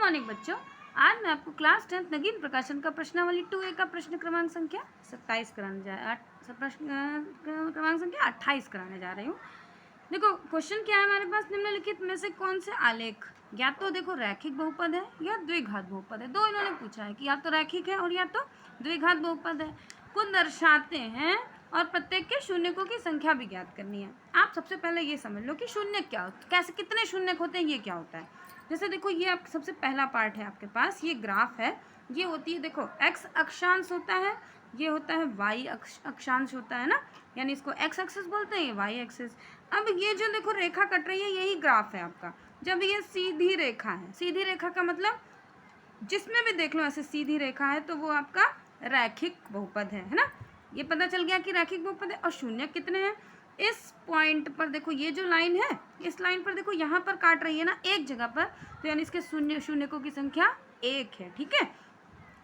Morning बच्चों, आज मैं आपको क्लास 10 नगीन प्रकाशन का प्रश्नावली 2A का प्रश्न क्रमांक संख्या 27 कराने जा प्रश्न क्रमांक संख्या 28 कराने जा रही हूँ। देखो क्वेश्चन क्या है हमारे पास, निम्नलिखित में से कौन से आलेख या तो देखो रैखिक बहुपद है या द्विघात बहुपद है। दो इन्होंने पूछा है कि या तो रैखिक है और या तो द्विघात बहुपद है, को दर्शाते हैं और प्रत्येक के शून्यकों की संख्या भी ज्ञात करनी है। आप सबसे पहले ये समझ लो कि शून्य क्या होता है, कैसे कितने शून्यक होते हैं, ये क्या होता है। जैसे देखो ये आप सबसे पहला पार्ट है आपके पास, ये ग्राफ है, ये होती है देखो एक्स अक्षांश होता है, ये होता है वाई अक्षांश होता है ना, यानी इसको एक्स एक्सिस बोलते हैं, ये वाई एक्सिस। अब ये जो देखो रेखा कट रही है यही ग्राफ है आपका। जब ये सीधी रेखा है, सीधी रेखा का मतलब जिसमें भी देख लो ऐसे सीधी रेखा है तो वो आपका रैखिक बहुपद है ना। ये पता चल गया कि रैखिक बहुपद है। और शून्य कितने हैं, इस पॉइंट पर देखो ये जो लाइन है, इस लाइन पर देखो यहाँ पर काट रही है ना एक जगह पर, तो यानी इसके शून्यकों की संख्या 1 है। ठीक है।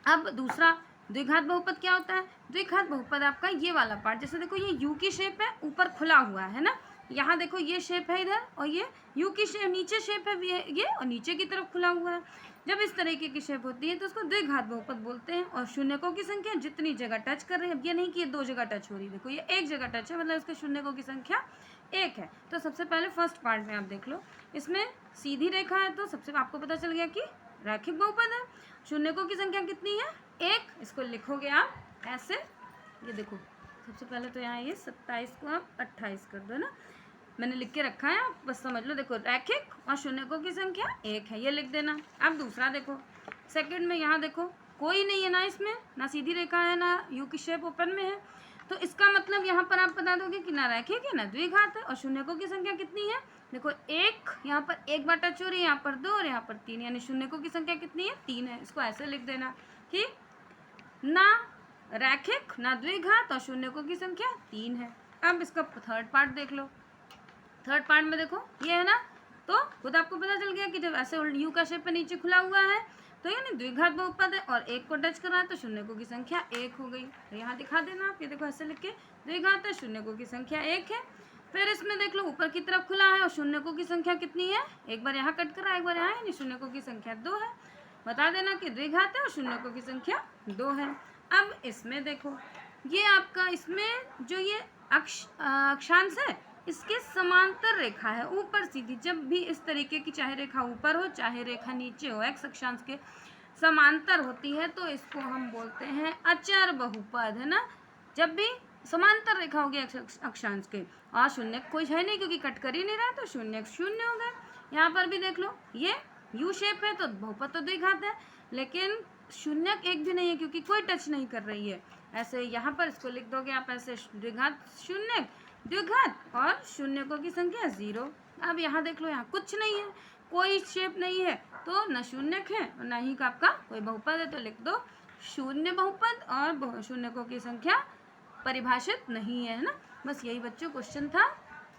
अब दूसरा द्विघात बहुपद क्या होता है, द्विघात बहुपद आपका ये वाला पार्ट, जैसे देखो ये यू की शेप है, ऊपर खुला हुआ है ना, यहाँ देखो ये शेप है इधर, और ये यू की शेप नीचे शेप है ये, और नीचे की तरफ खुला हुआ है। जब इस तरीके की शेप होती है तो उसको द्विघात बहुपद बोलते हैं। और शून्यकों की संख्या जितनी जगह टच कर रही है, अब ये नहीं कि ये 2 जगह टच हो रही है, देखो ये 1 जगह टच है, मतलब इसके शून्यकों की संख्या 1 है। तो सबसे पहले फर्स्ट पार्ट में आप देख लो, इसमें सीधी रेखा है तो सबसे आपको पता चल गया कि रैखिक बहुपद है। शून्यकों की संख्या कितनी है, 1, इसको लिखोगे आप ऐसे, ये देखो सबसे पहले तो यहाँ ये 27 को आप 28 कर दो ना, मैंने लिख के रखा है, आप बस समझ लो। देखो रैखिक और शून्यकों की संख्या 1 है, ये लिख देना। अब दूसरा देखो सेकंड में, यहाँ देखो कोई नहीं है ना, इसमें ना सीधी रेखा है ना यू की शेप ओपन में है, तो इसका मतलब यहाँ पर आप बता दोगे कि ना रैखिक है ना द्विघात है। और शून्यकों की संख्या कितनी है, देखो 1, यहाँ पर 1 बार टच हो रही है, यहाँ पर 2 और यहाँ पर 3, यानी शून्यकों की संख्या कितनी है, 3 है। इसको ऐसे लिख देना कि ना रैखिक ना द्विघात और शून्यकों की संख्या 3 है। अब इसका थर्ड पार्ट देख लो, थर्ड पार्ट में देखो ये है ना, तो खुद आपको पता चल गया कि जब ऐसे यू का शेप पे नीचे खुला हुआ है तो यानी द्विघात बहुपद है, और 1 को टच कर रहा है तो शून्यकों की संख्या 1 हो गई। तो यहाँ दिखा देना आप, ये देखो ऐसे लिख के, द्विघात है, शून्यकों की संख्या 1 है। फिर इसमें देख लो ऊपर की तरफ खुला है और शून्यकों की संख्या कितनी है, एक बार यहाँ कट कर रहा है एक बार यहाँ, यानी शून्यकों की संख्या 2 है। बता देना कि द्विघात है और शून्यकों की संख्या 2 है। अब इसमें देखो ये आपका, इसमें जो ये अक्षांश है इसके समांतर रेखा है ऊपर सीधी, जब भी इस तरीके की चाहे रेखा ऊपर हो चाहे रेखा नीचे हो, एक्स अक्षांश के समांतर होती है तो इसको हम बोलते हैं अचर बहुपद, है ना। जब भी समांतर रेखा होगी अक्षांश के, और शून्य कोई है नहीं क्योंकि कट कर ही नहीं रहा है, तो शून्य शून्य हो गए। यहाँ पर भी देख लो ये यू शेप है तो बहुपद तो द्विघात है, लेकिन शून्यक एक भी नहीं है क्योंकि कोई टच नहीं कर रही है। ऐसे यहाँ पर इसको लिख दोगे आप ऐसे, द्विघात शून्य द्विघात और शून्यकों की संख्या 0। अब यहाँ देख लो यहाँ कुछ नहीं है, कोई शेप नहीं है, तो न शून्यक है और न ही आपका कोई बहुपद है, तो लिख दो शून्य बहुपद, और शून्यकों की संख्या परिभाषित नहीं है ना। बस यही बच्चों क्वेश्चन था।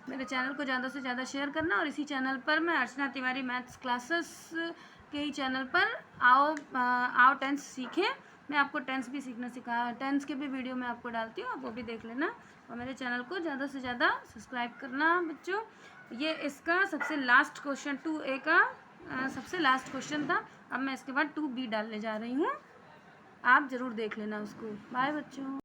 मेरे चैनल को ज़्यादा से ज़्यादा शेयर करना, और इसी चैनल पर मैं अर्चना तिवारी मैथ्स क्लासेस के ही चैनल पर आओ टेंस सीखें। मैं आपको टेंस भी टेंस के भी वीडियो मैं आपको डालती हूँ, आप वो भी देख लेना, और मेरे चैनल को ज़्यादा से ज़्यादा सब्सक्राइब करना बच्चों। ये इसका सबसे लास्ट क्वेश्चन 2A का सबसे लास्ट क्वेश्चन था। अब मैं इसके बाद 2B डालने जा रही हूँ, आप ज़रूर देख लेना उसको। बाय बच्चों।